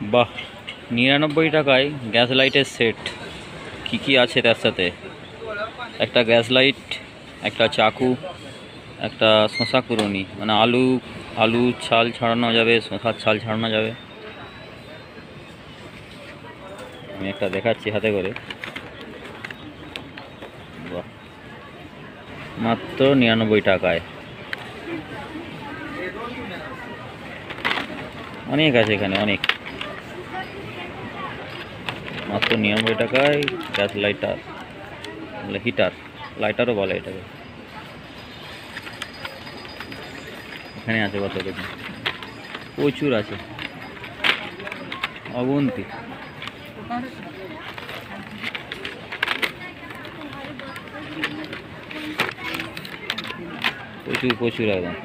বাহ, 99 টাকায় গ্যাস লাইটের সেট। কি কি আছে তার সাথে? একটা গ্যাস লাইট, একটা চাকু, একটা শশা কুড়ুনি, মানে আলু ছাল ছাড়ানো যাবে, শশার ছাল ছাড়ানো যাবে। আমি একটা দেখাচ্ছি হাতে করে। বাহ, মাত্র 99 টাকায়। অনেক আছে এখানে, অনেক। মাত্র 99 টাকায় গ্যাস লাইটার, হিটার, লাইটারও বলে এটাকে। এখানে আছে কত দেখুন, প্রচুর আছে, অগুন্তি। প্রচুর প্রচুর একদম।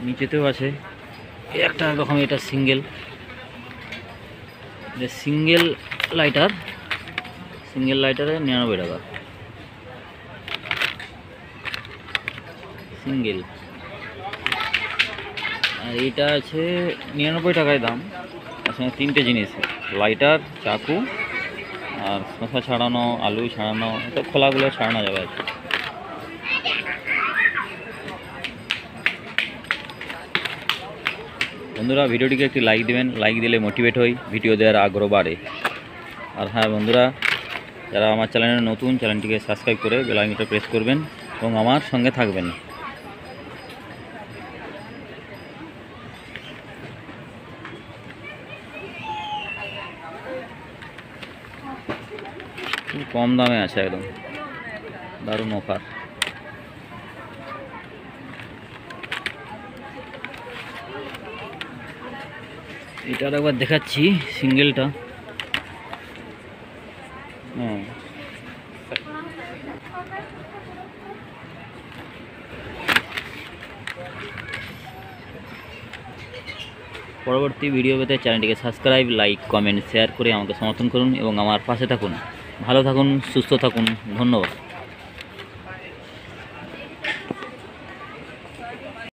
নিচেতেও আছে একটা রকম, এটা সিঙ্গেল লাইটার, সিঙ্গেল লাইটারে 99 টাকা সিঙ্গেল। আর এটা আছে 99 টাকায় দাম। তার সঙ্গে 3টে জিনিস, লাইটার, চাকু, আর শসা ছাড়ানো, আলু ছাড়ানো, তো খোলাগুলো ছাড়ানো যাবে আর কি। বন্ধুরা, ভিডিওটিকে একটি লাইক দেবেন, লাইক দিলে মোটিভেট হই, ভিডিও দেওয়ার আগ্রহ বাড়ে। আর হ্যাঁ বন্ধুরা, যারা আমার চ্যানেলে নতুন, চ্যানেলটিকে সাবস্ক্রাইব করে বেল আইকনটা প্রেস করবেন এবং আমার সঙ্গে থাকবেন। খুব কম দামে আছে, একদম দারুণ অফার। এটা একবার দেখাচ্ছি সিঙ্গেলটা। পরবর্তী ভিডিও পেতে চ্যানেলটিকে সাবস্ক্রাইব, লাইক, কমেন্ট, শেয়ার করে আমাকে সমর্থন করুন এবং আমার পাশে থাকুন। ভালো থাকুন, সুস্থ থাকুন, ধন্যবাদ।